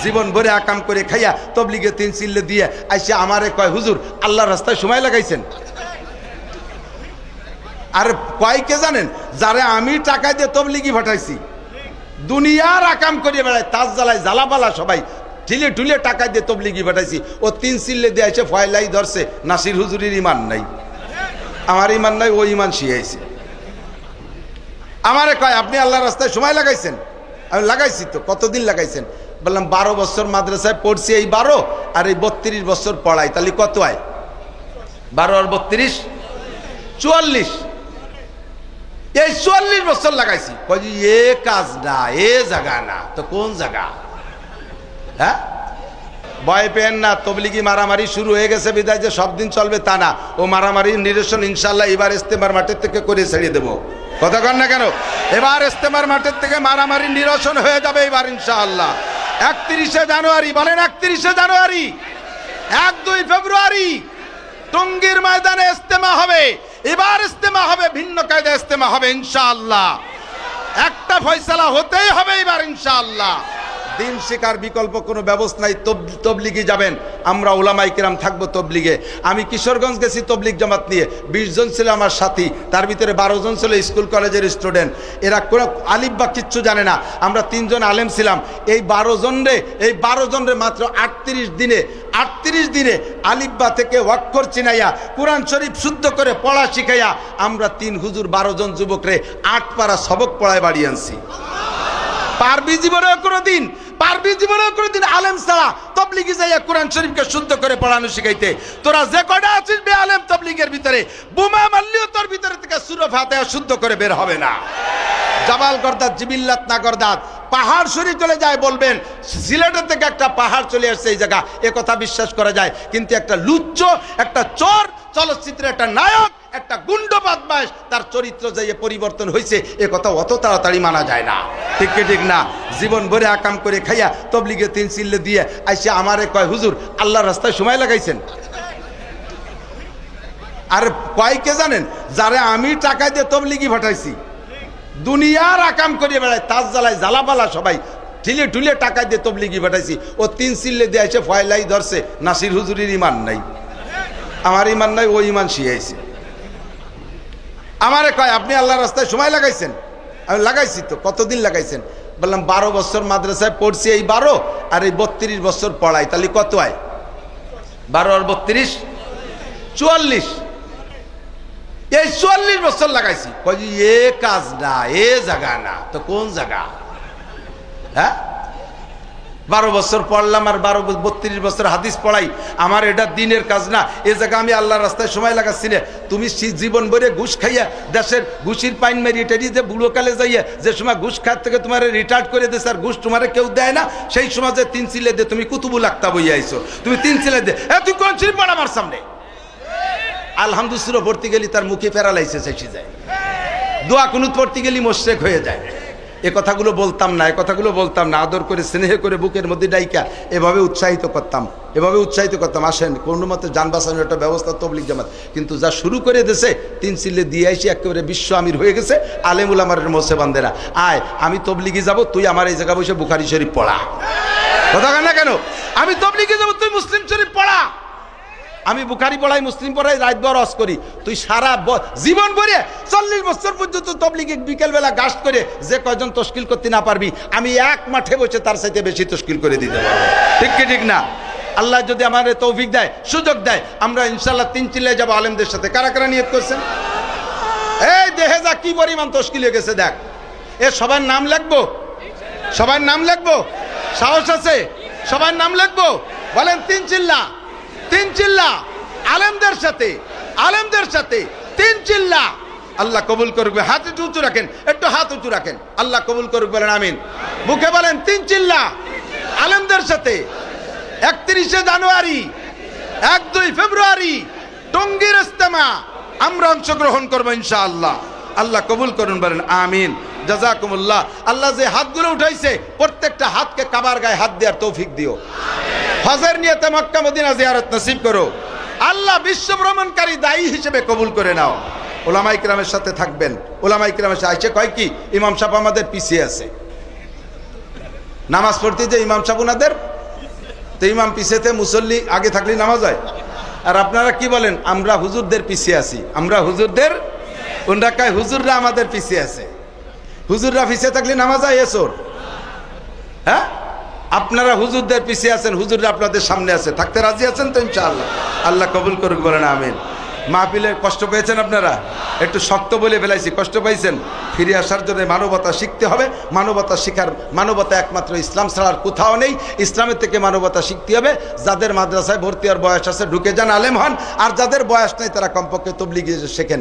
জীবন ভরে আকাম করে খাইয়া তবলিগে 3 চিল্লে দিয়ে আইসে আমারে কয় হুজুর আল্লাহর রাস্তায় সময় লাগাইছেন। আর কয় কে জানেন, যারে আমি টাকা দিয়ে তবলিগি পাঠাইছি দুনিয়ার আকাম করে বেড়ায়, তাজ জ্বালায় জ্বালাপালা সবাই ঢিলে ঢুলে টাকা দিয়ে তবলিগি পাঠাইছি, ও 3 চিল্লে দিয়ে এসে ফয়লাই ধরছে নাসির হুজুরের ইমান নাই, আমার ইমান নাই, ও ইমান শিয়াইছে। আমারে কয় আপনি আল্লাহর রাস্তায় সময় লাগাইছেন? আমি লাগাইছি তো। কতদিন লাগাইছেন? বললাম 12 বছর মাদ্রাসায় পড়ছি, এই 12 আর এই 32 বছর পড়াই, তাহলে কত হয়? 12 আর 32 44। এই 44 বছর লাগাইছি। কয় যে এ কাজ না, এ জায়গা না, তো কোন জায়গা? হ্যাঁ, ভয় পেন না, তবলিগি মারামারি শুরু হয়ে গেছে বিদায় যে সব দিন চলবে তা না। ও মারামারি নিরসন ইনশাল্লাহ এবার ইস্তেমার মাঠের থেকে করে ছেড়ে দেবো। কথা কন না কেন? এবার ইস্তেমার মাঠের থেকে মারামারি নিরসন হয়ে যাবে এবার ইনশাআল্লাহ। 31শে জানুয়ারি, বলেন 31শে জানুয়ারি, 1-2 ফেব্রুয়ারি টঙ্গীর ময়দানে ইস্তেমা হবে। এবার ইস্তেমা হবে, ভিন্ন কায়দা ইস্তেমা হবে ইনশাআল্লাহ। একটা ফয়সালা হতেই হবে এবার ইনশাআল্লাহ। দিন শিকার বিকল্প কোনো ব্যবস্থা নাই। তবলিগি যাবেন, আমরা ওলামায়ে কেরাম থাকবো তবলিগে। আমি কিশোরগঞ্জ গেছি তবলিগ জামাত নিয়ে, 20 জন ছিল আমার সাথী, তার ভিতরে 12 জন ছিল স্কুল কলেজের স্টুডেন্ট। এরা কোনো আলিফ বা কিচ্ছু জানে না। আমরা 3 জন আলেম ছিলাম। এই 12 জনরে মাত্র 38 দিনে আলিফ বা থেকে অক্ষর চিনাইয়া কোরআন শরীফ শুদ্ধ করে পড়া শিখাইয়া আমরা 3 হুজুর 12 জন যুবকরে 8 পারা সবক পড়ায় বাড়ি আনছি। পারবি জীবনেও কোনোদিন আলেম ছাড়া তবলিগি যাইয়া কোরআন শরীফকে শুদ্ধ করে পড়ানো শিখাইতে? তোরা যে কটা আছিস বে আলেম তবলিগের ভিতরে, বোমা মারলেও তোর ভিতরে থেকে সূরা ফাতিহা শুদ্ধ করে বের হবে না। জাবাল গর্দাত জিবিল্লাত না গর্দাত, পাহাড় সরে চলে যায় বলবেন সিলেটের থেকে একটা পাহাড় চলে আসছে এই জায়গা, এ কথা বিশ্বাস করা যায়। কিন্তু একটা লুচ্চ, একটা চোর, চলচ্চিত্রের একটা নায়ক, একটা গুন্ড বদমাশ, তার চরিত্র যাইয়ে পরিবর্তন হয়েছে, এ কথা অত তাড়াতাড়ি মানা যায় না। ঠিক কি ঠিক না? জীবন ভরে আকাম করে খাইয়া তবলিগে 3 চিল্লে দিয়ে আইসে আমারে কয় হুজুর আল্লাহর রাস্তায় সময় লাগাইছেন। আর কয় কে জানেন, যারে আমি টাকা দিয়ে তবলিগি পাঠাইছি দুনিয়ার আকাম করে বেড়ায়, তাজ জ্বালায় জ্বালাপালা সবাই ঢিলে ঢুলে টাকা দিয়ে তবলিগি পাঠাইছি, ও 3 চিল্লে দিয়ে এসে ফয়লাই ধরছে নাসির হুজুরের ইমান নাই, আমার ইমান নাই, ও ইমান শিয়াইছে। আমারে কয় আপনি আল্লাহর রাস্তায় সময় লাগাইছেন? আমি লাগাইছি তো। কতদিন লাগাইছেন? বললাম 12 বছর মাদ্রাসায় পড়ছি, এই 12 আর এই 32 বছর পড়াই, তাহলে কত হয়? 12 আর 32 44। এই 44 বছর লাগাইছি। কয় যে এ কাজ না, এ জায়গা না, তো কোন জায়গা? হ্যাঁ, 12 বছর পড়লাম আর 32 বছর হাদিস পড়াই, আমার এটা দিনের কাজ না? এ জায়গা আমি আল্লাহর রাস্তায় সময় লাগাচ্ছি না। তুমি জীবন ভরে ঘুষ খাইয়া দেশের ঘুষির পাইন মেরিয়ে টেরিয়ে যে বুড়োকালে যাইয়া যে সময় ঘুষ খাত থেকে তোমার রিটায়ার্ড করে দিয়েছে আর ঘুষ তোমার কেউ দেয় না, সেই সময় যে 3 চিলে দিয়ে তুমি কুতুবুল আক্তাব হইয়া আইছো, তুমি 3 চিলে দিয়ে তুই কোন শরীফ পড় আমার সামনে? আলহামদুলিল্লাহ পড়তে গেলি তার মুখে প্যারালাইসিস এসে যায়, দোয়া কুনুত পড়তে গেলি মোশরেক হয়ে যায়। এ কথাগুলো বলতাম না, আদর করে স্নেহ করে বুকের মধ্যে ডাইকা এভাবে উৎসাহিত করতাম, আসেন কোনো মতে যান বাঁচানোর একটা ব্যবস্থা তবলিগ জামাত। কিন্তু যা শুরু করে দিয়েছে 3 চিল্লে দিয়ে আইসি একেবারে বিশ্ব আমির হয়ে গেছে। আলেমুল আমার মোসে বান্দেরা, আয় আমি তবলিগে যাব, তুই আমার এই জায়গা বসে বুখারী শরীফ পড়া। কথা না কেন? আমি তবলিগে যাব, তুই মুসলিম শরীফ পড়া। আমি বুখারী পড়াই, মুসলিম পড়াই, রাত ভর ওয়াজ করি। তুই সারা জীবন ভরে 40 বছর পর্যন্ত তবলিগে বিকেলবেলা গাস্ট করে যে কয়জন তশকিল করতে না পারবি, আমি এক মাঠে বসে তার সাথে বেশি তশকিল করে দিতে পারবো। ঠিক কি ঠিক না? আল্লাহ যদি আমাদের তৌফিক দেয়, সুযোগ দেয়, আমরা ইনশাআল্লাহ 3 চিল্লায় যাবো আলেমদের সাথে। কারা কারা নিয়ত করছেন? এই দেহে যা কি পরিমাণ তশকিল হয়ে গেছে দেখ। এ সবার নাম লিখবো, সবার নাম লিখবো, সাহস আছে? সবার নাম লিখবো? বলেন 3 চিল্লা, 3 চিল্লা আলেমদের সাথে 3 চিল্লা। আল্লাহ কবুল করবে। হাত উঁচু রাখেন, একটু হাত উঁচু রাখেন, আল্লাহ কবুল করবে, বলেন আমিন। মুখে বলেন 3 চিল্লা আলেমদের সাথে। 31শে জানুয়ারি, 1-2 ফেব্রুয়ারি টঙ্গীর ইজতেমা আমরা অংশগ্রহণ করবো ইনশাআল্লাহ। আল্লাহ কবুল করুন, বলেন আমিন। জাযাকুমুল্লাহ। আল্লাহ যে হাতগুলো উঠাইছে প্রত্যেকটা হাতকে কাবার গায়ে হাত দেওয়ার তৌফিক দিও। হজের নিয়তে মক্কা মদিনা জিয়ারত নসিব করো। আল্লাহ বিশ্ব ভ্রমণকারী দায়ী হিসেবে কবুল করে নাও। ওলামায়ে কিরামের সাথে থাকবেন। ওলামায়ে কিরামের সাথে আইসে কয় কি, ইমাম সাহেব আমাদের পিছিয়ে আছে, নামাজ পড়তে যে ইমাম সাহেব ওনাদের তো ইমাম পিছেতে মুসল্লি আগে থাকলে নামাজ হয়। আর আপনারা কি বলেন আমরা হুজুরদের পিছিয়ে আছি, আমরা হুজুরদের, ওনরা কয় হুজুররা আমাদের পিছিয়ে আছে। হুজুররা পিছিয়ে থাকলে নামাজ হয় এসোর? হ্যাঁ, আপনারা হুজুরদের পিছিয়ে আছেন, হুজুররা আপনাদের সামনে আছে, থাকতে রাজি আছেন তো? ইনশাআল্লাহ আল্লাহ কবুল করুক, বলেন আমিন। মাহফিলে কষ্ট পেয়েছেন আপনারা? একটু শক্ত বলে ফেলাইছি, কষ্ট পাইছেন? ফিরে আসার জন্য মানবতা শিখতে হবে। মানবতা শিখার, মানবতা একমাত্র ইসলাম ছাড়া আর কোথাও নেই। ইসলামের থেকে মানবতা শিখতে হবে। যাদের মাদ্রাসায় ভর্তি হওয়ার বয়স আছে ঢুকে যান, আলেম হন। আর যাদের বয়স নেই তারা কমপক্ষে তবলিগি শেখেন।